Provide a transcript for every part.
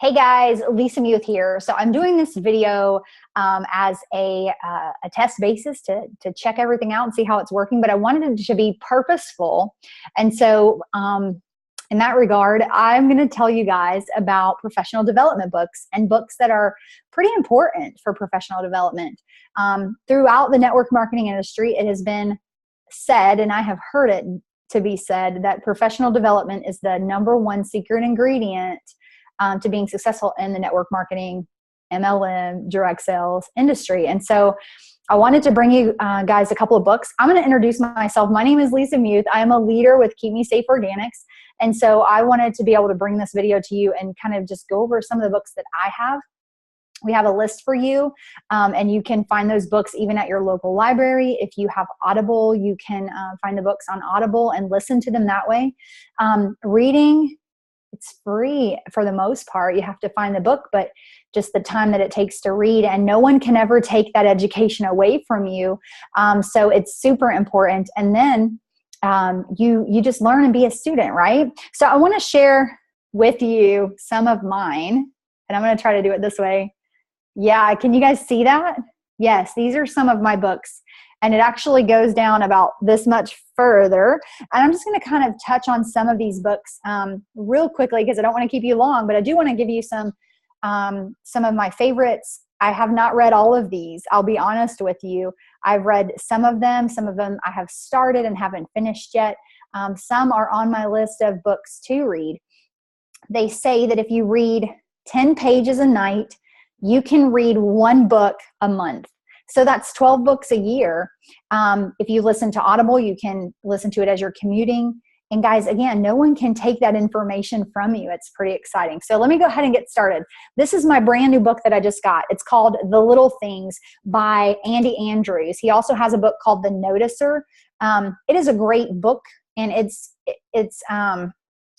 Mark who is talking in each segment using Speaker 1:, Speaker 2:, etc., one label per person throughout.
Speaker 1: Hey guys, Lisa Muth here. So I'm doing this video as a test basis to check everything out and see how it's working, but I wanted it to be purposeful. And so in that regard, I'm going to tell you guys about professional development books and books that are pretty important for professional development. Throughout the network marketing industry, it has been said, and I have heard it to be said, that professional development is the #1 secret ingredient to being successful in the network marketing, MLM, direct sales industry. And so I wanted to bring you guys a couple of books. I'm going to introduce myself. My name is Lisa Muth. I am a leader with Keep Me Safe Organics. And so I wanted to be able to bring this video to you and kind of just go over some of the books that I have. We have a list for you, and you can find those books even at your local library. If you have Audible, you can find the books on Audible and listen to them that way. Reading, it's free for the most part. You have to find the book, but just the time that it takes to read, and no one can ever take that education away from you. So it's super important. And then you just learn and be a student, right? So I want to share with you some of mine, and I'm going to try to do it this way. Yeah, can you guys see that? Yes, these are some of my books. And it actually goes down about this much further. And I'm just going to kind of touch on some of these books real quickly because I don't want to keep you long, but I do want to give you some of my favorites. I have not read all of these. I'll be honest with you. I've read some of them. Some of them I have started and haven't finished yet. Some are on my list of books to read. They say that if you read 10 pages a night, you can read one book a month. So that's 12 books a year. If you listen to Audible, you can listen to it as you're commuting. And guys, again, no one can take that information from you. It's pretty exciting. So let me go ahead and get started. This is my brand new book that I just got. It's called The Little Things by Andy Andrews. He also has a book called The Noticer. It is a great book, and it's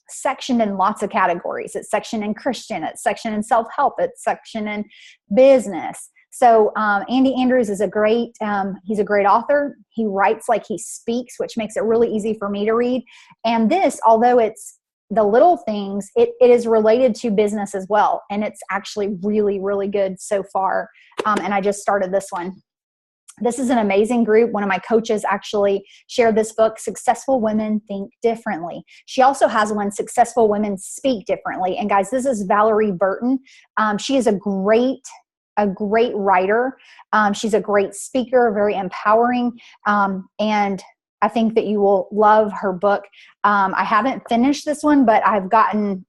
Speaker 1: sectioned in lots of categories. It's sectioned in Christian, it's sectioned in self-help, it's sectioned in business. So Andy Andrews is he's a great author. He writes like he speaks, which makes it really easy for me to read. And this, although it's The Little Things, it is related to business as well. And it's actually really, really good so far. And I just started this one. This is an amazing group. One of my coaches actually shared this book, Successful Women Think Differently. She also has one, Successful Women Speak Differently. And guys, this is Valerie Burton. She is a great writer. She's a great speaker, very empowering. And I think that you will love her book. I haven't finished this one, but I've gotten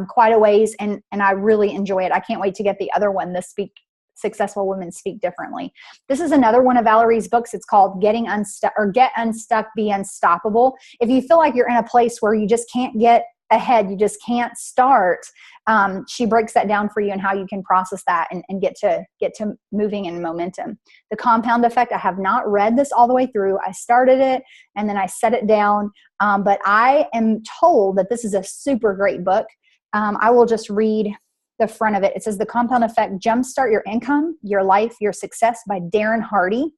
Speaker 1: quite a ways, and I really enjoy it. I can't wait to get the other one, Successful Women Speak Differently. This is another one of Valerie's books. It's called Get Unstuck, Be Unstoppable. If you feel like you're in a place where you just can't get ahead, you just can't start, she breaks that down for you and how you can process that and get to moving in momentum. The Compound Effect, I have not read this all the way through. I started it and then I set it down, but I am told that this is a super great book. I will just read the front of it. It says The Compound Effect, Jumpstart Your Income, Your Life, Your Success by Darren Hardy.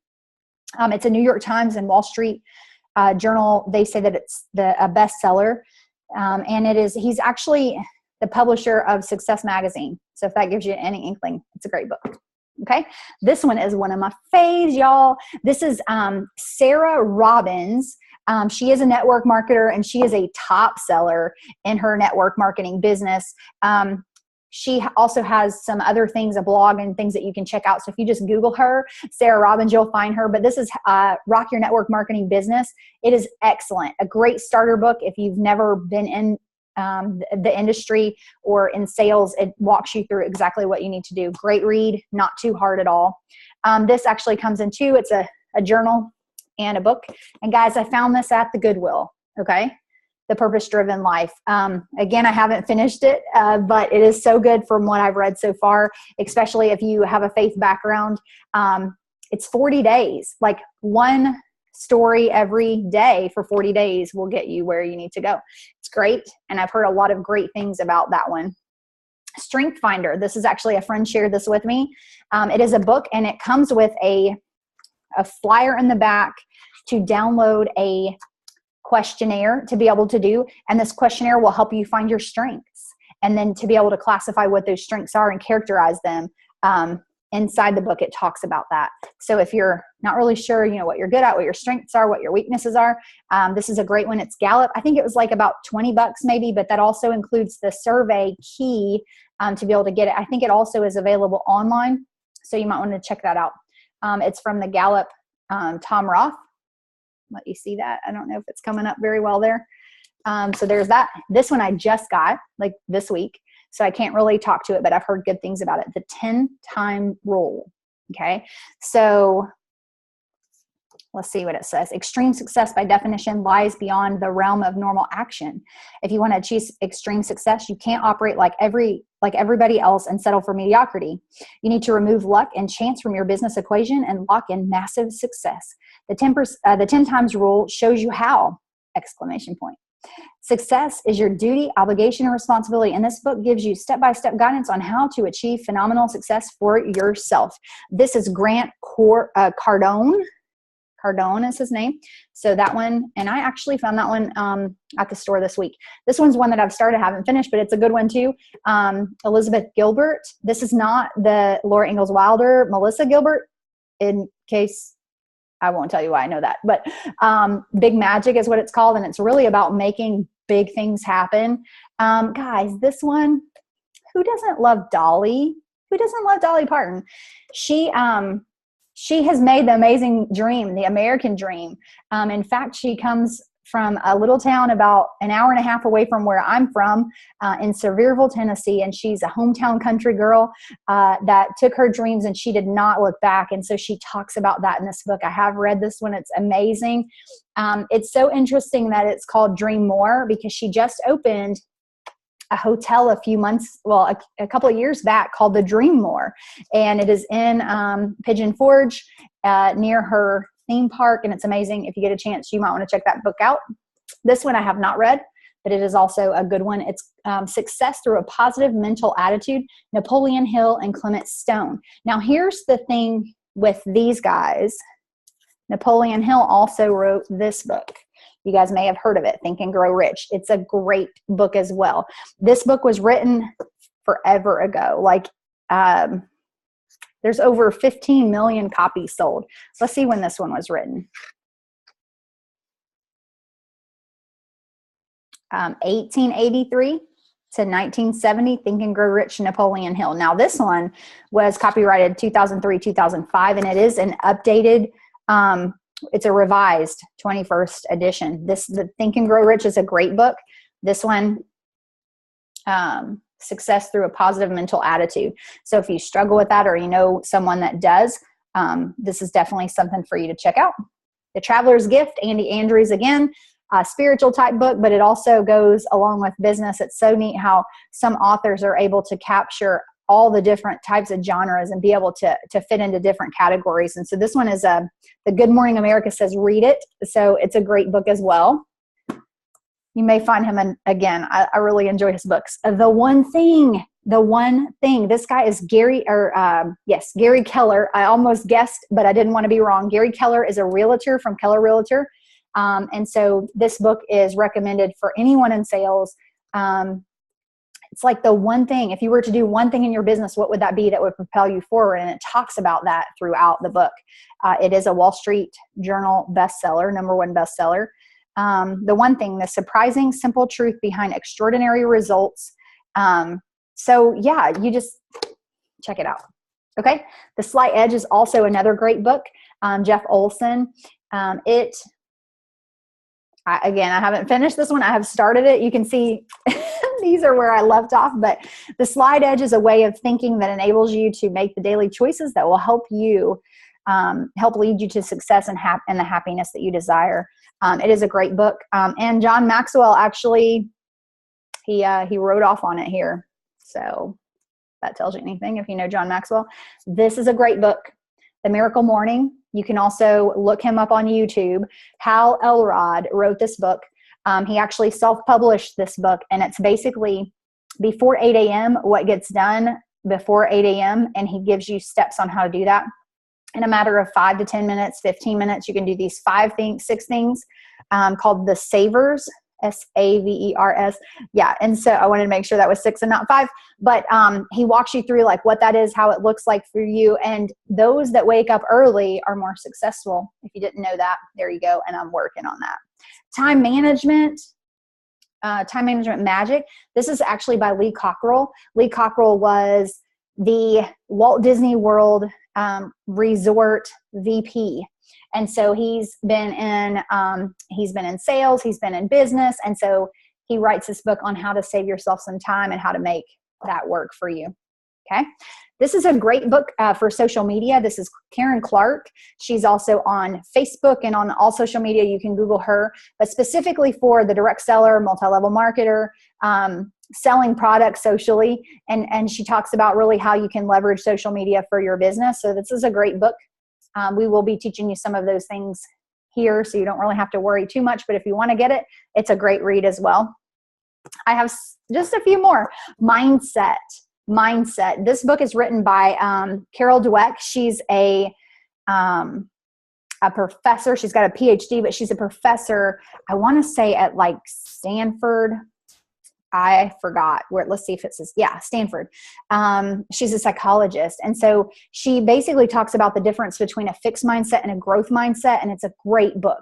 Speaker 1: It's a New York Times and Wall Street Journal. They say that it's a bestseller. And he's actually the publisher of Success Magazine. So if that gives you any inkling, it's a great book. Okay. This one is one of my faves, y'all. This is Sarah Robbins. She is a network marketer, and she is a top seller in her network marketing business. She also has some other things, a blog and things that you can check out. So if you just Google her, Sarah Robbins, you'll find her. But this is Rock Your Network Marketing Business. It is excellent. A great starter book. If you've never been in the industry or in sales, it walks you through exactly what you need to do. Great read, not too hard at all. This actually comes in two. It's a journal and a book. And guys, I found this at the Goodwill. Okay. The Purpose-Driven Life. Again, I haven't finished it, but it is so good from what I've read so far, especially if you have a faith background. It's 40 days, like one story every day for 40 days will get you where you need to go. It's great. And I've heard a lot of great things about that one. Strengthsfinder. This is actually a friend shared this with me. It is a book, and it comes with a flyer in the back to download a questionnaire to be able to do. And this questionnaire will help you find your strengths. and then to be able to classify what those strengths are and characterize them. Inside the book, it talks about that. So if you're not really sure, what you're good at, what your strengths are, what your weaknesses are, this is a great one. It's Gallup. I think it was like about $20 maybe, but that also includes the survey key to be able to get it. I think it also is available online, so you might want to check that out. It's from the Gallup, Tom Roth. Let you see that. I don't know if it's coming up very well there. So there's that. This one I just got like this week, so I can't really talk to it, but I've heard good things about it. The 10-time rule. Okay. So let's see what it says. Extreme success by definition lies beyond the realm of normal action. If you want to achieve extreme success, you can't operate like everybody else and settle for mediocrity. You need to remove luck and chance from your business equation and lock in massive success. The 10 times rule shows you how! Exclamation point. Success is your duty, obligation, and responsibility. And this book gives you step-by-step guidance on how to achieve phenomenal success for yourself. This is Grant Cardone. Cardone is his name. So that one, and I actually found that one at the store this week. This one's one that I've started, haven't finished, but it's a good one too. Elizabeth Gilbert. This is not the Laura Ingalls Wilder, Melissa Gilbert, in case I won't tell you why I know that, but Big Magic is what it's called. And it's really about making big things happen. Guys, this one, who doesn't love Dolly? Who doesn't love Dolly Parton? She has made the amazing dream, the American dream. In fact, she comes from a little town about an hour and a half away from where I'm from, in Sevierville, Tennessee. And she's a hometown country girl that took her dreams and she did not look back. And so she talks about that in this book. I have read this one. It's amazing. It's so interesting that it's called Dream More, because she just opened a hotel a couple of years back called the Dream More. And it is in Pigeon Forge near her theme park. And it's amazing. If you get a chance, you might want to check that book out. This one I have not read, but it is also a good one. It's Success Through a Positive Mental Attitude, Napoleon Hill and Clement Stone. Now, here's the thing with these guys. Napoleon Hill also wrote this book. You guys may have heard of it, Think and Grow Rich. It's a great book as well. This book was written forever ago. There's over 15 million copies sold. Let's see when this one was written. 1883 to 1970, Think and Grow Rich, Napoleon Hill. Now, this one was copyrighted 2003, 2005, and it is an updated, it's a revised 21st edition. The Think and Grow Rich is a great book. This one, Success Through a Positive Mental Attitude. So if you struggle with that, or you know someone that does, this is definitely something for you to check out. The Traveler's Gift, Andy Andrews, again, a spiritual type book, but it also goes along with business. It's so neat how some authors are able to capture all the different types of genres and be able to fit into different categories. And so this one is the Good Morning America says read it. So it's a great book as well. You may find him, again, I really enjoy his books. The One Thing. This guy is Gary Keller. I almost guessed, but I didn't want to be wrong. Gary Keller is a realtor from Keller Realtor. And so this book is recommended for anyone in sales. It's like the one thing, if you were to do one thing in your business, what would that be that would propel you forward? And it talks about that throughout the book. It is a Wall Street Journal bestseller, #1 bestseller. The One Thing, the surprising, simple truth behind extraordinary results. So yeah, you just check it out. Okay. The Slight Edge is also another great book. Jeff Olson. I haven't finished this one. I have started it. You can see these are where I left off, but the Slight Edge is a way of thinking that enables you to make the daily choices that will help you, help lead you to success and the happiness that you desire. It is a great book. And John Maxwell, actually, he wrote off on it here. So that tells you anything if you know John Maxwell. This is a great book. The Miracle Morning. You can also look him up on YouTube. Hal Elrod wrote this book. He actually self-published this book, and it's basically before 8 a.m., what gets done before 8 a.m., and he gives you steps on how to do that. In a matter of 5 to 10 minutes, 15 minutes, you can do these 6 things called the Savers, Savers. Yeah. And so I wanted to make sure that was 6 and not 5, but he walks you through like what that is, how it looks like for you. And those that wake up early are more successful. If you didn't know that, there you go. And I'm working on that. Time management magic. This is actually by Lee Cockrell. Lee Cockrell was the Walt Disney World resort VP. And so he's been in sales, he's been in business. And so he writes this book on how to save yourself some time and how to make that work for you. Okay. This is a great book for social media. This is Karen Clark. She's also on Facebook and on all social media. You can Google her, but specifically for the direct seller, multi-level marketer, selling products socially. And she talks about really how you can leverage social media for your business. So this is a great book. We will be teaching you some of those things here, so you don't really have to worry too much. But if you want to get it, it's a great read as well. I have just a few more. Mindset. This book is written by Carol Dweck. She's a professor. She's got a PhD, but she's a professor, I want to say at like Stanford. I forgot where, let's see if it says, yeah, Stanford. She's a psychologist. And so she basically talks about the difference between a fixed mindset and a growth mindset. And it's a great book,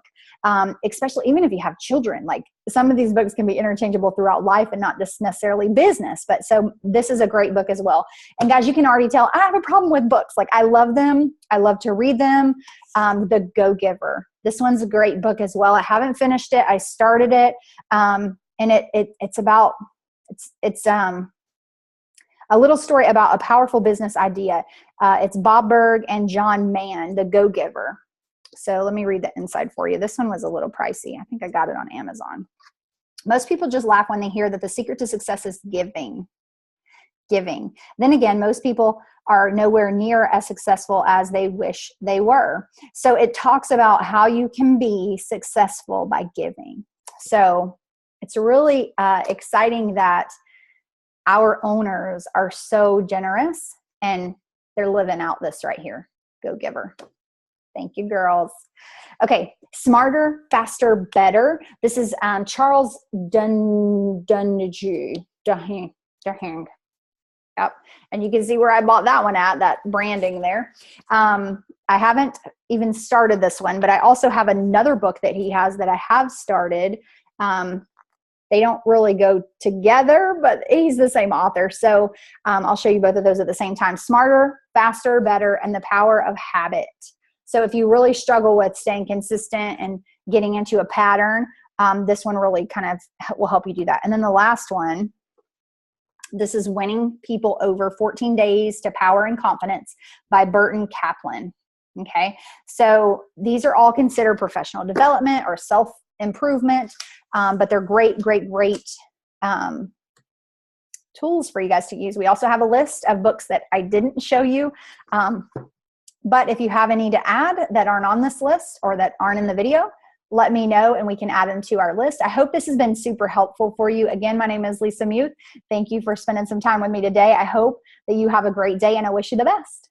Speaker 1: especially even if you have children. Like some of these books can be interchangeable throughout life and not just necessarily business. But so this is a great book as well. And guys, you can already tell I have a problem with books. Like I love them. I love to read them. The Go-Giver. This one's a great book as well. I haven't finished it. I started it. And it's a little story about a powerful business idea. It's Bob Berg and John Mann, The Go-Giver. So let me read the inside for you. This one was a little pricey. I think I got it on Amazon. Most people just laugh when they hear that the secret to success is giving. Then again, most people are nowhere near as successful as they wish they were. So it talks about how you can be successful by giving. So it's really exciting that our owners are so generous and they're living out this right here. Go-Giver. Thank you, girls. Okay. Smarter, Faster, Better. This is Charles Duhigg. Yep. And you can see where I bought that one at, that branding there. I haven't even started this one, but I also have another book that he has that I have started. They don't really go together, but he's the same author. So I'll show you both of those at the same time. Smarter, Faster, Better, and the Power of Habit. So if you really struggle with staying consistent and getting into a pattern, this one really kind of will help you do that. And then the last one, this is Winning People Over 14 Days to Power and Confidence by Burton Kaplan. Okay. So these are all considered professional development or self-improvement. But they're great tools for you guys to use. We also have a list of books that I didn't show you. But if you have any to add that aren't on this list or that aren't in the video, let me know and we can add them to our list. I hope this has been super helpful for you. Again, my name is Lisa Muth. Thank you for spending some time with me today. I hope that you have a great day and I wish you the best.